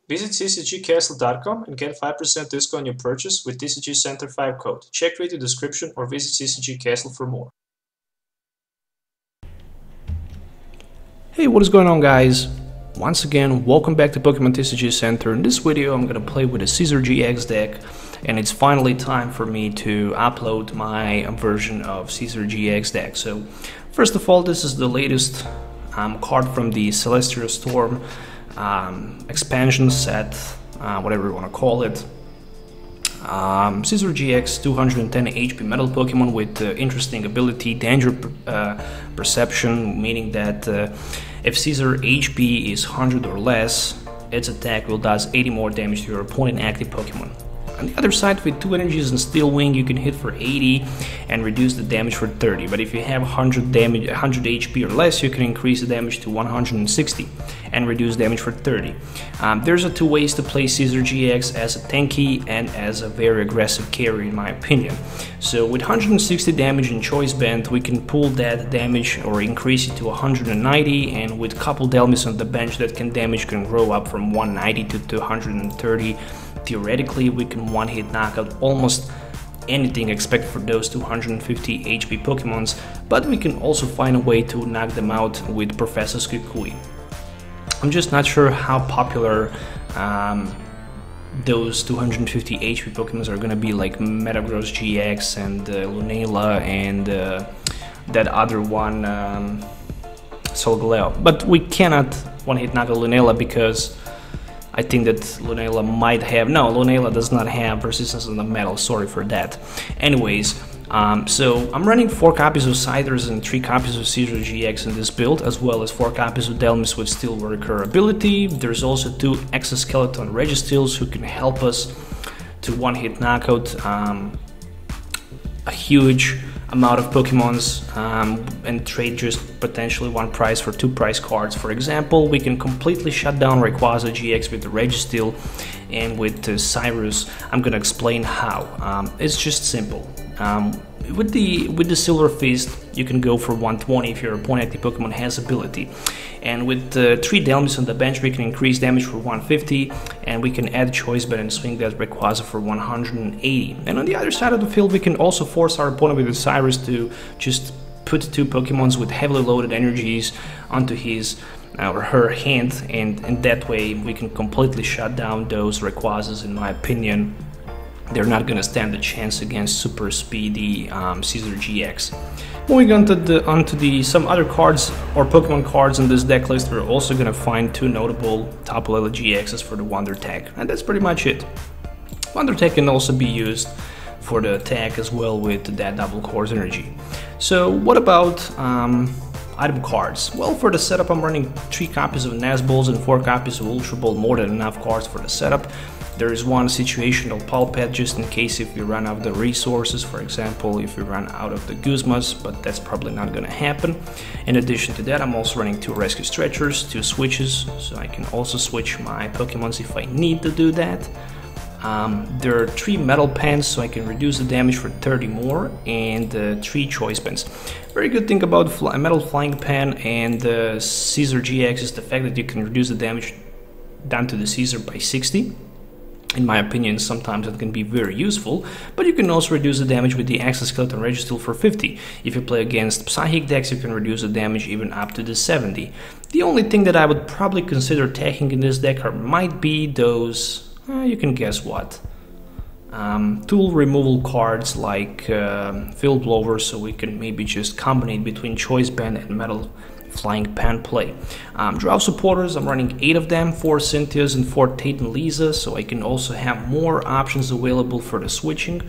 Visit ccgcastle.com and get 5% discount on your purchase with TCG Center 5 code. Check video description or visit CCG Castle for more. Hey, what is going on, guys? Once again, welcome back to Pokemon TCG Center. In this video, I'm gonna play with a Scizor-GX deck, and it's finally time for me to upload my version of Scizor-GX deck. So, first of all, this is the latest card from the Celestial Storm expansion set, whatever you want to call it. Scizor-GX 210 HP metal Pokemon with interesting ability, danger perception, meaning that if Scizor HP is 100 or less, its attack will does 80 more damage to your opponent active Pokemon. On the other side, with 2 energies and Steel Wing, you can hit for 80 and reduce the damage for 30. But if you have 100 HP or less, you can increase the damage to 160 and reduce damage for 30. There's 2 ways to play Scizor-GX, as a tanky and as a very aggressive carry, in my opinion. So with 160 damage in Choice Band, we can pull that damage or increase it to 190, and with couple Dhelmise on the bench, that can grow up from 190 to 230. Theoretically, we can one-hit knock out almost anything except for those 250 HP Pokemons, but we can also find a way to knock them out with Professor Skukui. I'm just not sure how popular those 250 HP Pokemons are gonna be, like Metagross GX and Lunala and that other one, Solgaleo. But we cannot one-hit knock out Lunala because I think that Lunala might have... No, Lunala does not have persistence on the metal, sorry for that. Anyways, so I'm running 4 copies of Scythers and 3 copies of Scizor-GX in this build, as well as 4 copies of Dhelmise with Steelworker ability. There's also 2 Exoskeleton Registeels who can help us to one-hit knockout a huge amount of Pokemons and trade just potentially 1 prize for 2 prize cards. For example, we can completely shut down Rayquaza GX with the Registeel and with Cyrus. I'm gonna explain how. It's just simple. With the Silver Fist, you can go for 120 if your opponent active Pokemon has ability. And with 3 Dhelmise on the bench, we can increase damage for 150, and we can add Choice Band and swing that Rayquaza for 180. And on the other side of the field, we can also force our opponent with the Cyrus to just put 2 Pokemons with heavily loaded energies onto his or her hand, and that way we can completely shut down those Rayquazas, in my opinion. They're not gonna stand a chance against super speedy Scizor-GX. Moving on to some other cards or Pokemon cards in this deck list, we're also gonna find 2 notable Tapu Lele-GXs for the Wonder Tag, and that's pretty much it. Wonder Tag can also be used for the attack as well with that double course energy. So what about item cards? Well, for the setup, I'm running 3 copies of Nazballs and 4 copies of Ultra Ball, more than enough cards for the setup. There is 1 situational Pal Pad just in case if we run out of the resources, for example, if we run out of the Guzmas, but that's probably not gonna happen. In addition to that, I'm also running 2 Rescue Stretchers, 2 switches, so I can also switch my Pokemons if I need to do that. There are 3 Metal Pens, so I can reduce the damage for 30 more, and 3 Choice Pens. Very good thing about Metal Flying Pen and Scizor-GX is the fact that you can reduce the damage down to the Scizor by 60. In my opinion, sometimes it can be very useful, but you can also reduce the damage with the Exoskeleton Registeel for 50. If you play against Psychic decks, you can reduce the damage even up to the 70. The only thing that I would probably consider taking in this deck might be those, you can guess what. Tool removal cards like Field Blower, so we can maybe just combine between Choice Band and Metal Flying Pen play. Draw supporters, I'm running 8 of them, 4 Cynthias and 4 Tate Liza, so I can also have more options available for the switching.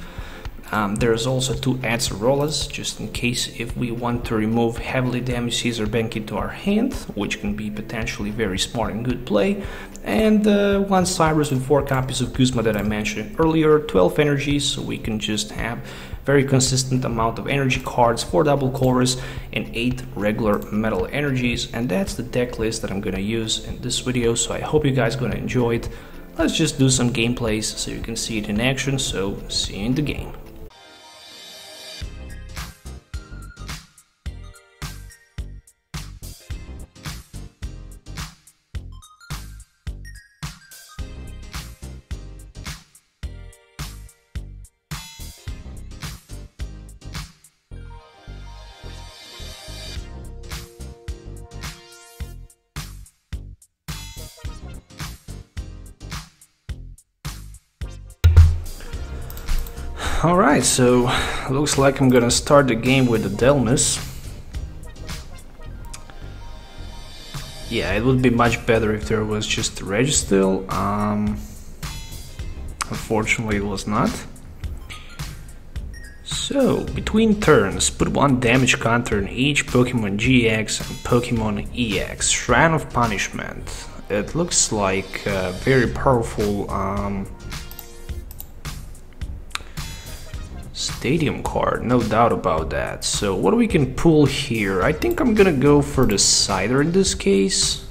There's also 2 Acerolas, just in case if we want to remove heavily damaged Scizor bank into our hand, which can be potentially very smart and good play. And 1 Cyrus with 4 copies of Guzma that I mentioned earlier, 12 energies, so we can just have very consistent amount of energy cards, 4 double chorus and 8 regular metal energies. And that's the deck list that I'm gonna use in this video, so I hope you guys gonna enjoy it. Let's just do some gameplays so you can see it in action, so see you in the game. Alright, so looks like I'm gonna start the game with the Dhelmise. Yeah, it would be much better if there was just the Registeel. Unfortunately, it was not. So, between turns, put one damage counter in each Pokemon GX and Pokemon EX. Shrine of Punishment. It looks like a very powerful stadium card, no doubt about that. So what we can pull here? I think I'm gonna go for the Scyther in this case.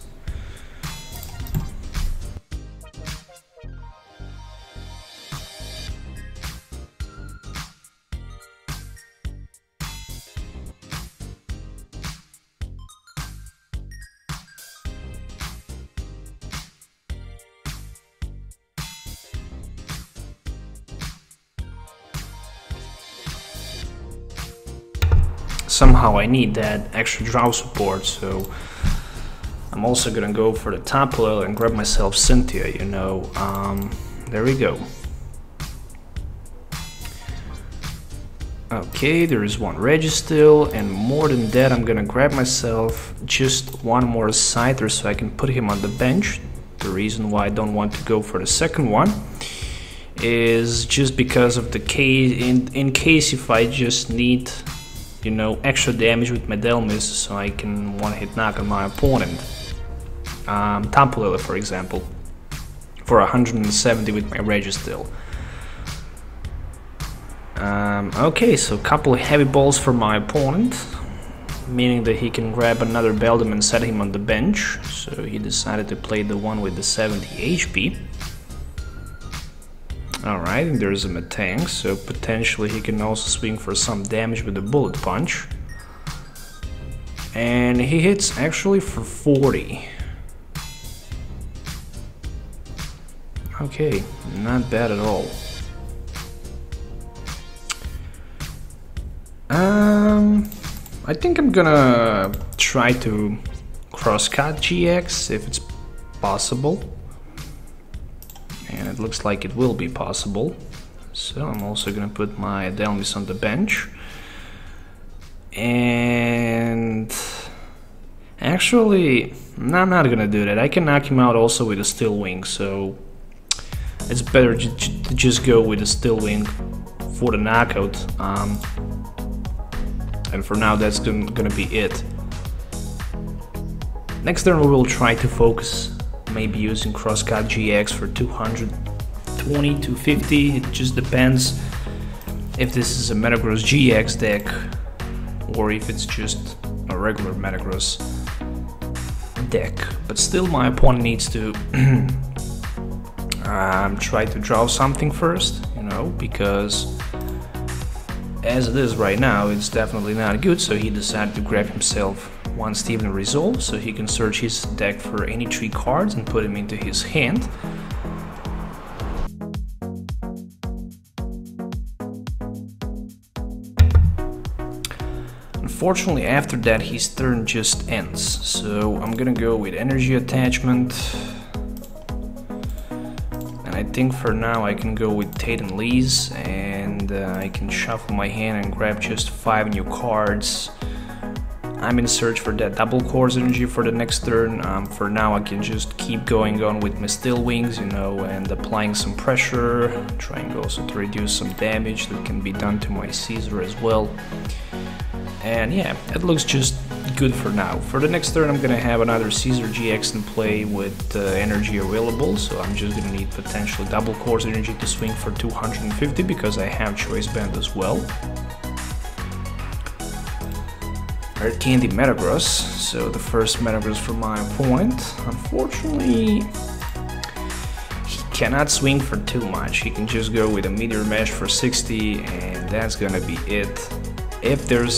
Somehow I need that extra draw support, so I'm also gonna go for the Tapu Lele and grab myself Cynthia, you know. There we go. Okay, there is one Registeel, and more than that, I'm gonna grab myself just one more Scyther so I can put him on the bench. The reason why I don't want to go for the second one is just because of the case, in case if I just need, you know, extra damage with my Dhelmise so I can one-hit knock on my opponent. Tapu Lele, for example, for 170 with my Registeel. Okay, so a couple of heavy balls for my opponent, meaning that he can grab another Beldum and set him on the bench. So he decided to play the one with the 70 HP. Alright, and there's a Metang, so potentially he can also swing for some damage with a Bullet Punch. And he hits actually for 40. Okay, not bad at all. I think I'm gonna try to cross-cut GX if it's possible. And it looks like it will be possible. So I'm also gonna put my Dhelmise on the bench. And actually, no, I'm not gonna do that. I can knock him out also with a Steel Wing, so it's better to just go with a Steel Wing for the knockout. And for now, that's gonna be it. Next turn, we will try to focus, maybe using Crosscut GX for 220, 250. It just depends if this is a Metagross GX deck or if it's just a regular Metagross deck. But still, my opponent needs to try to draw something first, you know, because as it is right now, it's definitely not good. So he decided to grab himself one Steven Resolve so he can search his deck for any 3 cards and put them into his hand. Unfortunately, after that his turn just ends, so I'm gonna go with Energy Attachment. And I think for now I can go with Tate Liza, and I can shuffle my hand and grab just 5 new cards. I'm in search for that double course energy for the next turn. For now I can just keep going on with my Steel Wings, you know, and applying some pressure, trying also to reduce some damage that can be done to my Scizor as well. And yeah, it looks just good for now. For the next turn I'm gonna have another Scizor-GX in play with energy available, so I'm just gonna need potentially double course energy to swing for 250 because I have Choice Band as well. Rare Candy Metagross, so the first Metagross for my opponent. Unfortunately, he cannot swing for too much. He can just go with a Meteor Mash for 60, and that's gonna be it. If there's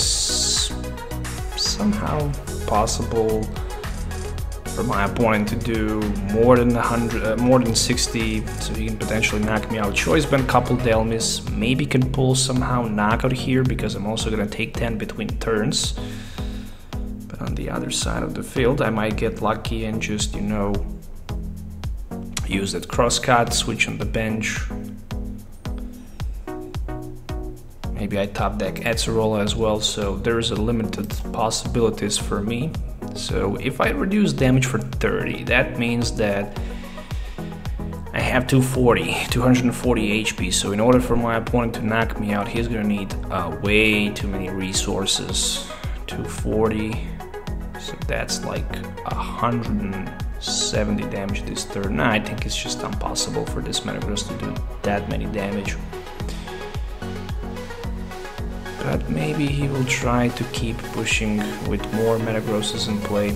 somehow possible for my opponent to do more than 100, more than 60, so he can potentially knock me out. Choice Band, couple Dhelmise, maybe can pull somehow knockout here because I'm also gonna take 10 between turns. But on the other side of the field, I might get lucky and just, you know, use that crosscut, switch on the bench. Maybe I top deck Acerola as well, so there's a limited possibilities for me. So if I reduce damage for 30, that means that I have 240 HP, so in order for my opponent to knock me out, he's gonna need way too many resources. 240, so that's like 170 damage this turn. Nah, I think it's just impossible for this Metagross to do that many damage. But maybe he will try to keep pushing with more Metagrosses in play.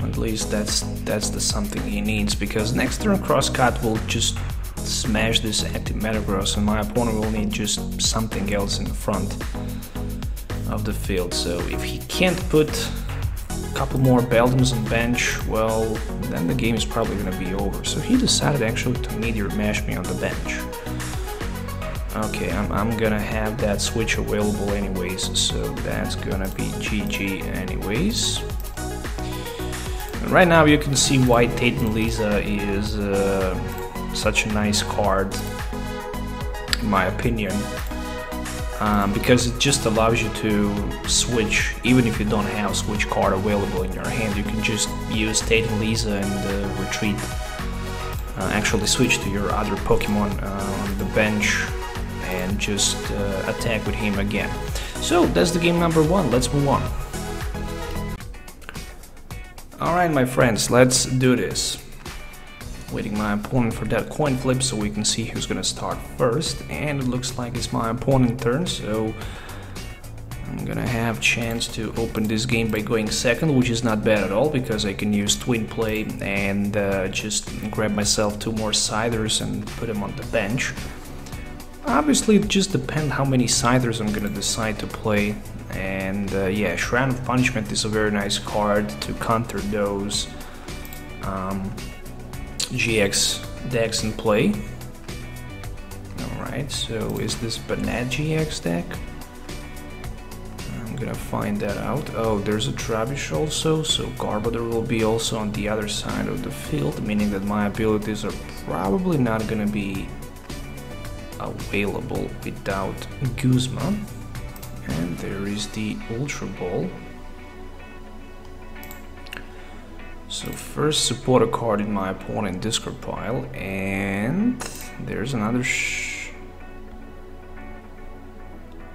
At least that's the something he needs, because next turn Crosscut will just smash this anti-Metagross and my opponent will need just something else in the front of the field. So if he can't put a couple more Beldums on bench, well, then the game is probably gonna be over. So he decided actually to Meteor Mash me on the bench. Okay, I'm gonna have that switch available anyways, so that's gonna be GG anyways. And right now you can see why Tate Liza is such a nice card, in my opinion, because it just allows you to switch. Even if you don't have a switch card available in your hand, you can just use Tate Liza and retreat. Actually switch to your other Pokemon on the bench and just attack with him again. So that's the game number 1, let's move on. Alright my friends, let's do this. Waiting my opponent for that coin flip so we can see who's gonna start first, and it looks like it's my opponent's turn, so I'm gonna have chance to open this game by going second, which is not bad at all, because I can use Twin Play and just grab myself 2 more Scythers and put them on the bench. Obviously it just depends how many Scythers I'm gonna decide to play, and yeah, Shrine of Punishment is a very nice card to counter those GX decks in play. Alright, so is this Banat GX deck? I'm gonna find that out. Oh, there's a Trubbish also, so Garbodor will be also on the other side of the field, meaning that my abilities are probably not gonna be available without Guzma. And there is the Ultra Ball. So first supporter card in my opponent discard pile, and there's another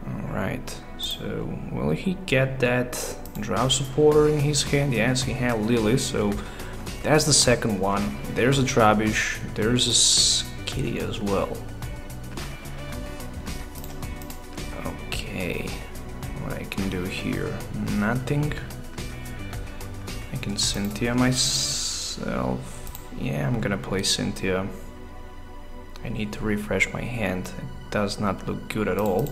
Alright, so will he get that Drow supporter in his hand? Yes, he had Lily, so that's the second one. There's a Trubbish, there's a Skitty as well. Okay, what I can do here? Nothing. I can Cynthia myself. Yeah, I'm gonna play Cynthia. I need to refresh my hand. It does not look good at all.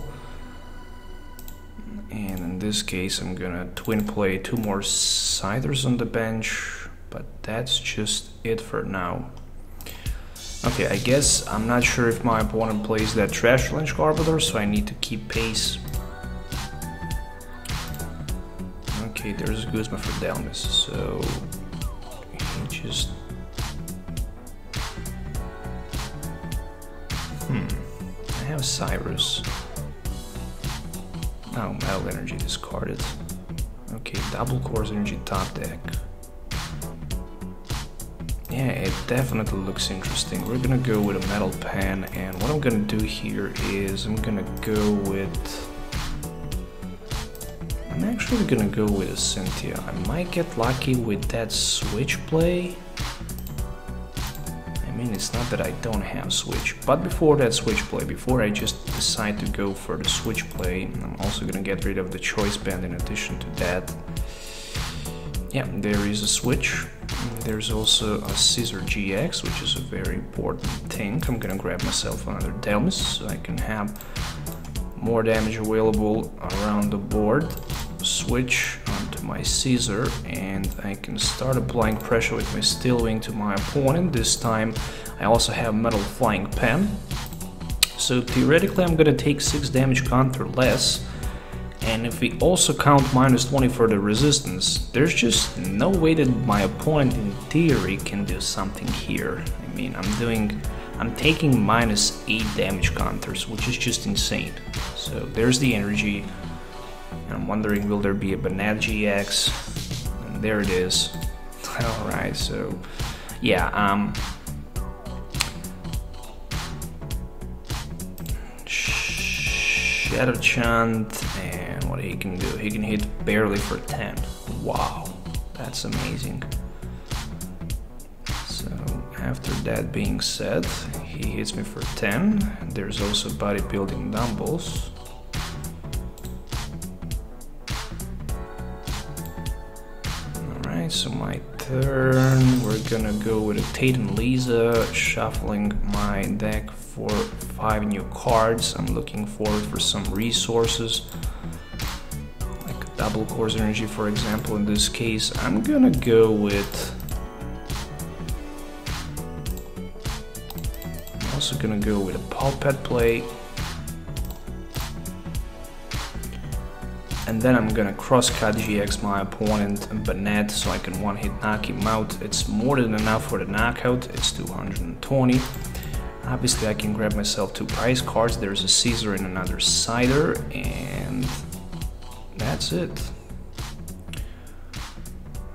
And in this case I'm gonna twin play 2 more Scythers on the bench, but that's just it for now. Okay, I guess I'm not sure if my opponent plays that Trash Lynch Garbodor, so I need to keep pace. Okay, there's Guzma for Dhelmise, so he just... I have Cyrus. Oh, Metal Energy discarded. Okay, double Course Energy top deck. Yeah, it definitely looks interesting. We're gonna go with a Metal Pen, and what I'm gonna do here is I'm gonna go with... I'm actually gonna go with a Cynthia. I might get lucky with that switch play. I mean, it's not that I don't have switch, but before that switch play, before I just decide to go for the switch play, I'm also gonna get rid of the choice band in addition to that. Yeah, there is a switch. There's also a Scizor-GX, which is a very important thing. I'm gonna grab myself another Dhelmise so I can have more damage available around the board. Switch onto my Scizor, and I can start applying pressure with my Steel Wing to my opponent. This time I also have Metal Flying Pen, so theoretically I'm gonna take 6 damage counter less. And if we also count -20 for the resistance, there's just no way that my opponent in theory can do something here. I mean, I'm doing I'm taking -8 damage counters, which is just insane. So there's the energy, and I'm wondering, will there be a Banana GX? And there it is. Alright, so yeah, Shadow Chant, and what he can do, he can hit barely for 10. Wow, that's amazing. So after that being said, he hits me for 10. There's also bodybuilding dumbbells. Alright, so my turn, we're gonna go with a Tate Liza, shuffling my deck for 5 new cards. I'm looking forward for some resources, like a double course energy, for example. In this case, I'm gonna go with, I'm also gonna go with a Pal Pad play. And then I'm gonna cross-cut GX my opponent and Banette so I can one-hit knock him out. It's more than enough for the knockout, it's 220. Obviously I can grab myself 2 prize cards, there's a Scizor and another Scyther, and that's it.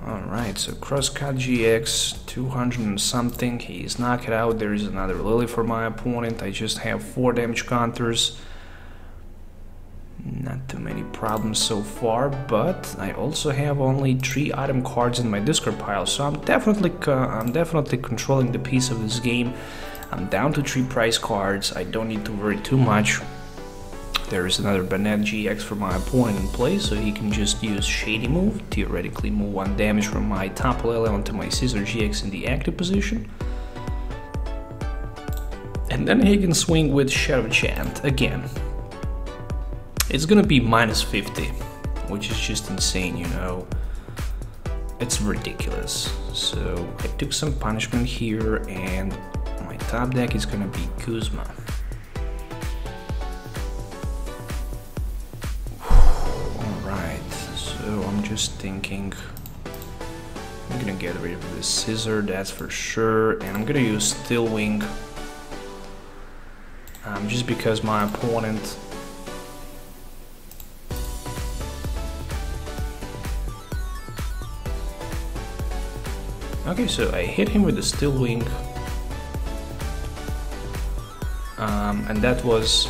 Alright, so cross-cut GX, 200 and something, he's knocked out. There is another Lily for my opponent. I just have 4 damage counters. Not too many problems so far, but I also have only 3 item cards in my discard pile, so I'm definitely controlling the piece of this game. I'm down to 3 prize cards, I don't need to worry too much. There is another Banana GX for my opponent in play, so he can just use Shady Move, theoretically move 1 damage from my Tapu Lele onto my Scizor-GX in the active position. And then he can swing with Shadow Chant again. It's gonna be -50, which is just insane, you know. It's ridiculous. So I took some punishment here, and my top deck is gonna be Guzma. Alright, so I'm just thinking, I'm gonna get rid of this Scizor, that's for sure, and I'm gonna use Steel Wing, just because my opponent okay, so I hit him with the Steel Wing, and that was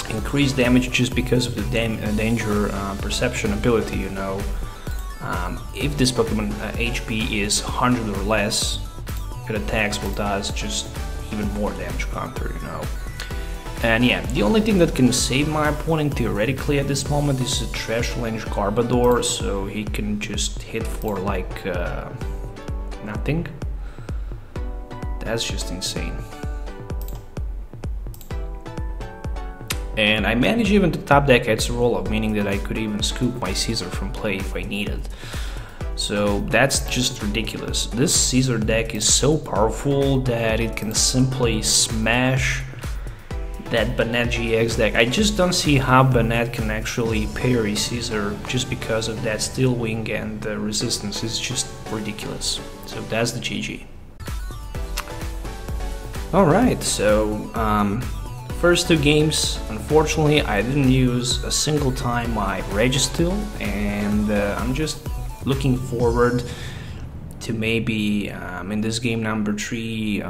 increased damage just because of the danger perception ability, you know. If this Pokemon HP is 100 or less, it attacks will does just even more damage counter, you know. And yeah, the only thing that can save my opponent theoretically at this moment is a Trash Range Garbodor, so he can just hit for like nothing. That's just insane. And I managed even to top deck Acerola, meaning that I could even scoop my Scizor from play if I needed. So that's just ridiculous. This Scizor deck is so powerful that it can simply smash that Banana GX deck. I just don't see how Banana can actually parry Scizor just because of that Steel Wing and the resistance. It's just ridiculous. So that's the GG. Alright, so first 2 games, unfortunately I didn't use a single time my Registeel, and I'm just looking forward to maybe in this game number 3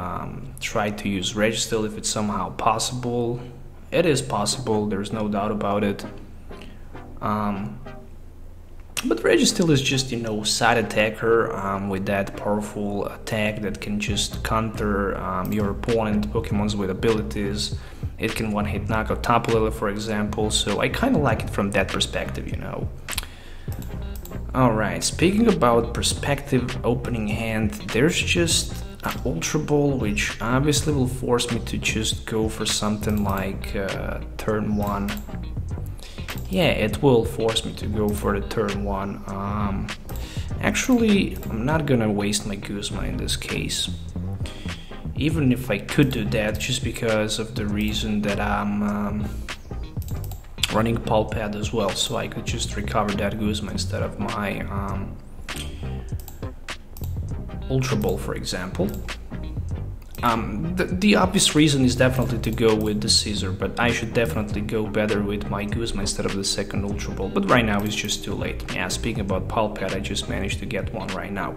try to use Registeel if it's somehow possible. It is possible, there's no doubt about it. But Registeel is just, you know, side attacker with that powerful attack that can just counter your opponent Pokemons with abilities. It can one-hit knock out Tapu Lele, for example, so I kind of like it from that perspective, you know. Alright, speaking about perspective opening hand, there's just an Ultra Ball, which obviously will force me to just go for something like turn 1. Yeah, it will force me to go for the turn 1. Actually, I'm not gonna waste my Guzma in this case. Even if I could do that, just because of the reason that I'm running Pal Pad as well, so I could just recover that Guzma instead of my Ultra Ball, for example. The obvious reason is definitely to go with the Scizor, but I should definitely go better with my Guzma instead of the second Ultra Ball, but right now it's just too late. Yeah, speaking about Pal Pad, I just managed to get one right now.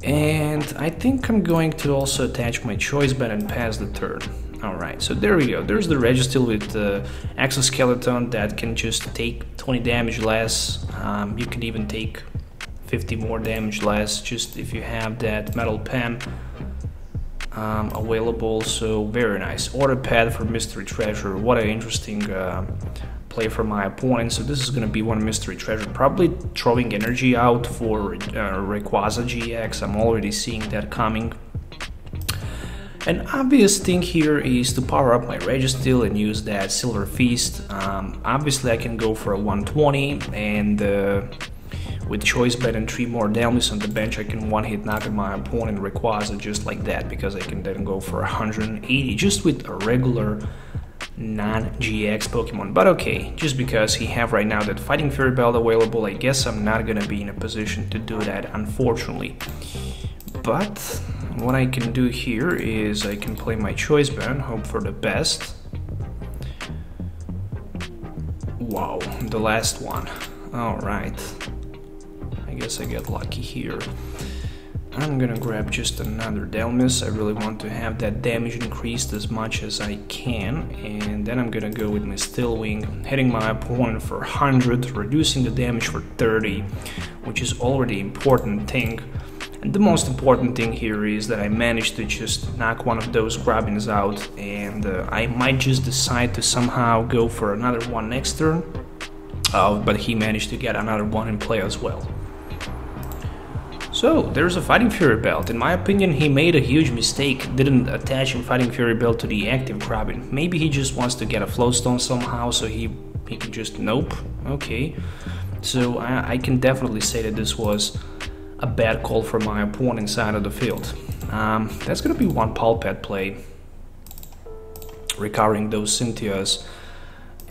And I think I'm going to also attach my choice band and pass the turn. Alright, so there we go. There's the Registeel with the exoskeleton that can just take 20 damage less. You can even take 50 more damage less just if you have that metal pen available. So very nice. Order pad for Mystery Treasure. What an interesting play for my opponent. So this is going to be one Mystery Treasure, probably throwing energy out for Rayquaza GX. I'm already seeing that coming. An obvious thing here is to power up my Registeel and use that Silver Feast. Obviously I can go for a 120, and with choice band and 3 more Dhelmise on the bench, I can one-hit knock my opponent Rayquaza just like that, because I can then go for 180 just with a regular non-GX Pokemon. But okay, just because he have right now that Fighting Fury Belt available, I guess I'm not gonna be in a position to do that, unfortunately. But what I can do here is I can play my choice band, hope for the best. Wow, the last one. Alright. I guess I get lucky here. I'm gonna grab just another Dhelmise. I really want to have that damage increased as much as I can, and then I'm gonna go with my Steel Wing, hitting my opponent for 100, reducing the damage for 30, which is already an important thing. And the most important thing here is that I managed to just knock one of those Grubbins out, and I might just decide to somehow go for another one next turn. But he managed to get another one in play as well. So, there's a Fighting Fury Belt. In my opinion, he made a huge mistake, didn't attach a Fighting Fury Belt to the active Grubbin. Maybe he just wants to get a Floatstone somehow, so he can just nope. Okay. So, I can definitely say that this was a bad call for my opponent side of the field. That's gonna be one Pal Pad play, recovering those Cynthias.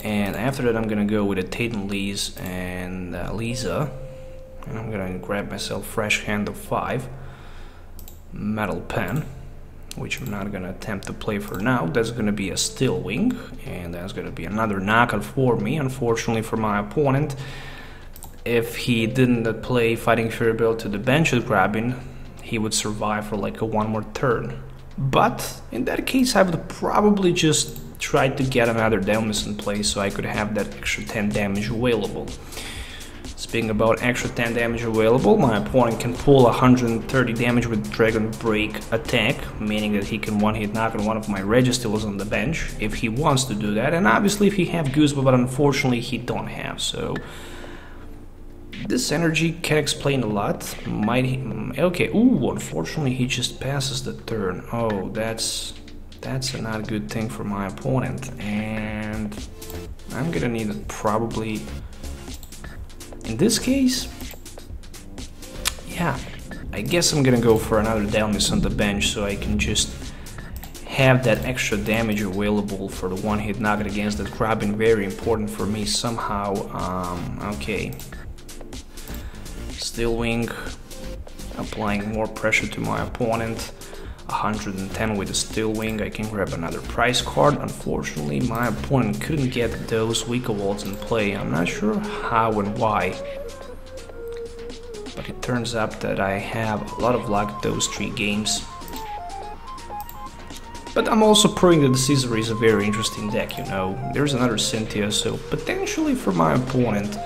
And after that, I'm gonna go with a Tate Liza and Liza. And I'm gonna grab myself Fresh Hand of 5, Metal Pen, which I'm not gonna attempt to play for now. That's gonna be a Steel Wing, and that's gonna be another knockout for me, unfortunately for my opponent. If he didn't play Fighting Fury Belt to the bench with Grubbin, he would survive for like a one more turn. But in that case, I would probably just try to get another Dhelmise in play so I could have that extra 10 damage available. Speaking about extra 10 damage available, my opponent can pull 130 damage with Dragon Break attack, meaning that he can one-hit knock on one of my Registeels on the bench if he wants to do that, and obviously if he have Guzma, but unfortunately he don't have, so this energy can explain a lot. Might he, okay, ooh, unfortunately he just passes the turn. Oh, that's a not good thing for my opponent, and I'm gonna need it probably. In this case, yeah, I guess I'm gonna go for another Dhelmise on the bench so I can just have that extra damage available for the one-hit knockout against that Grubbin. Very important for me somehow. Okay. Steel Wing, applying more pressure to my opponent. 110 with the Steel Wing. I can grab another prize card. Unfortunately, my opponent couldn't get those weak walls in play. I'm not sure how and why, but it turns out that I have a lot of luck those 3 games. But I'm also proving that the Scizor is a very interesting deck, you know. There's another Cynthia, so potentially for my opponent,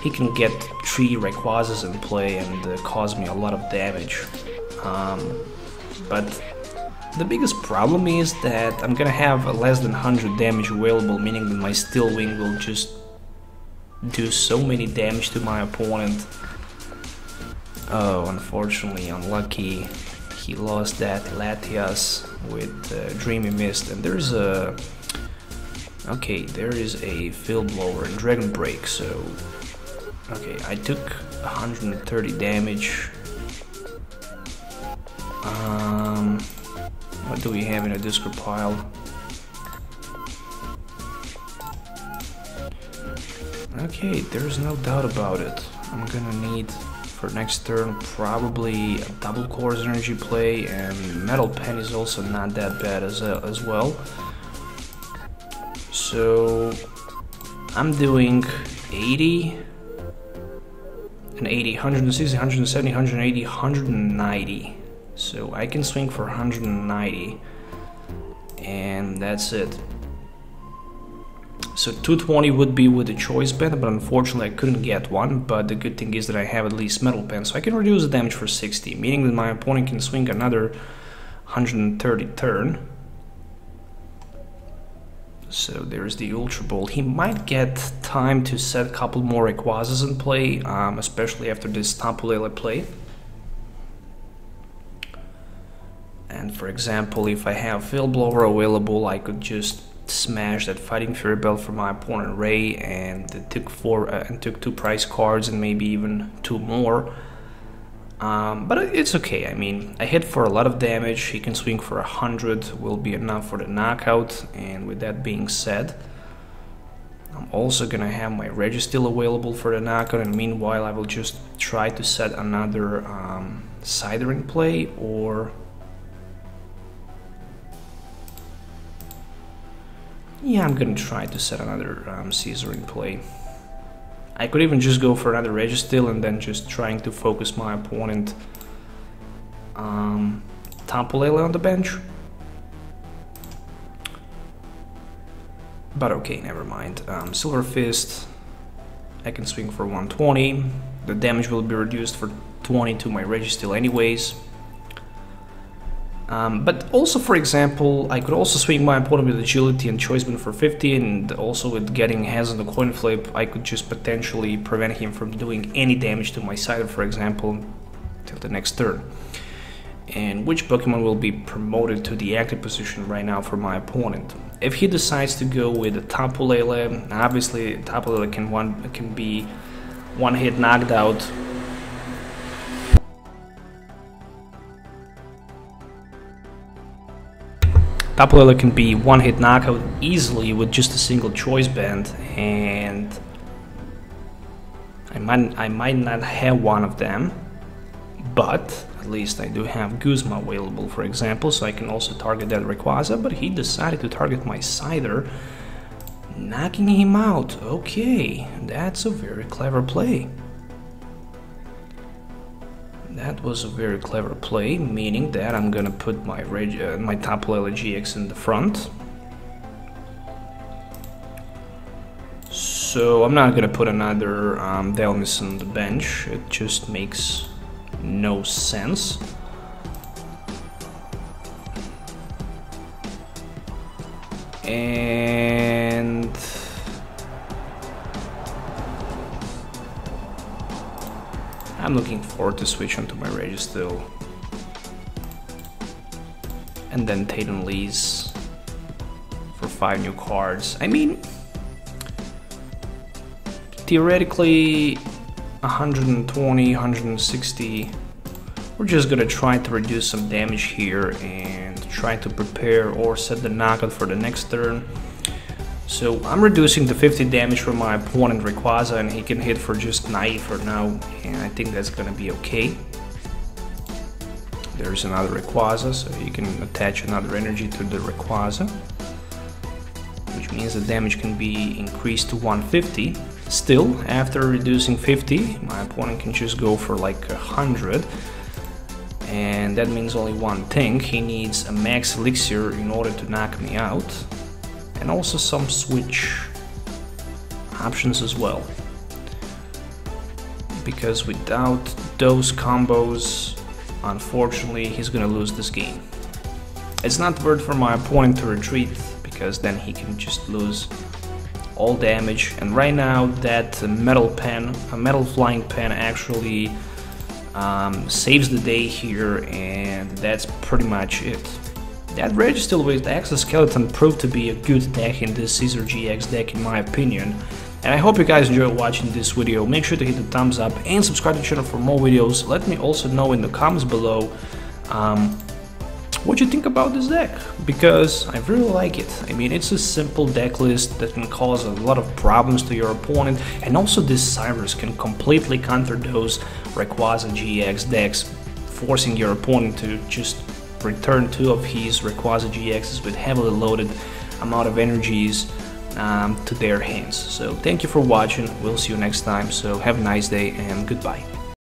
he can get 3 Rayquazas in play and cause me a lot of damage. But the biggest problem is that I'm gonna have less than 100 damage available, meaning that my Steel Wing will just do so many damage to my opponent. Oh, unfortunately, unlucky. He lost that Latias with Dreamy Mist, and there's a... Okay, there is a Field Blower and Dragon Break, so... Okay, I took 130 damage. What do we have in a discard pile? Okay, there's no doubt about it. I'm gonna need for next turn, probably a double course energy play, and Metal Pen is also not that bad as well. So I'm doing 80 and 80, 160, 170, 180, 190. So I can swing for 190, and that's it. So 220 would be with the choice band, but unfortunately I couldn't get one. But the good thing is that I have at least Metal Pen, so I can reduce the damage for 60, meaning that my opponent can swing another 130 turn. So there's the Ultra Ball. He might get time to set a couple more Rayquazas in play, especially after this Tapu Lele play. And for example, if I have Field Blower available, I could just smash that Fighting Fury Belt for my opponent Ray, and took 2 prize cards and maybe even 2 more. But it's okay. I mean, I hit for a lot of damage. He can swing for 100, will be enough for the knockout. And with that being said, I'm also gonna have my Registeel available for the knockout, and meanwhile I will just try to set another Scyther in play, or yeah, I'm gonna try to set another Scizor in play. I could even just go for another Registeel and then just trying to focus my opponent Tapu Lele on the bench. But okay, never mind. Silver Fist, I can swing for 120. The damage will be reduced for 20 to my Registeel anyways. But also, for example, I could also swing my opponent with Agility and Choice Band for 50, and also with getting hands on the coin flip, I could just potentially prevent him from doing any damage to my Scyther, for example, till the next turn. And which Pokemon will be promoted to the active position right now for my opponent? If he decides to go with a Tapu Lele, obviously Tapu Lele can be one-hit knocked out. Tapu Lele can be one-hit knockout easily with just a single choice band, and I might not have one of them, but at least I do have Guzma available, for example, so I can also target that Rayquaza. But he decided to target my Scyther, knocking him out. Okay, that's a very clever play. That was a very clever play, meaning that I'm gonna put my Tapu Lele-GX in the front. So I'm not gonna put another Dhelmise on the bench. It just makes no sense. And I'm looking forward to switch onto my Registeel. And then Tate Liza for 5 new cards. I mean, theoretically 120, 160. We're just gonna try to reduce some damage here and try to prepare or set the knockout for the next turn. So I'm reducing the 50 damage from my opponent Rayquaza, and he can hit for just 90 for now, and I think that's gonna be okay. There's another Rayquaza, so you can attach another energy to the Rayquaza, which means the damage can be increased to 150. Still, after reducing 50, my opponent can just go for like 100, and that means only one thing: he needs a max elixir in order to knock me out. And also some switch options as well, because without those combos, unfortunately, he's gonna lose this game. It's not worth for my opponent to retreat, because then he can just lose all damage. And right now, that Metal Flying Pen actually saves the day here, and that's pretty much it. That Registeel with Exoskeleton proved to be a good deck in this Scizor-GX deck, in my opinion. And I hope you guys enjoyed watching this video. Make sure to hit the thumbs up and subscribe to the channel for more videos. Let me also know in the comments below what you think about this deck, because I really like it. I mean, it's a simple deck list that can cause a lot of problems to your opponent, and also this Cyrus can completely counter those Rayquaza GX decks, forcing your opponent to just return 2 of his Rayquaza GXs with heavily loaded amount of energies to their hands. So thank you for watching, we'll see you next time, so have a nice day and goodbye.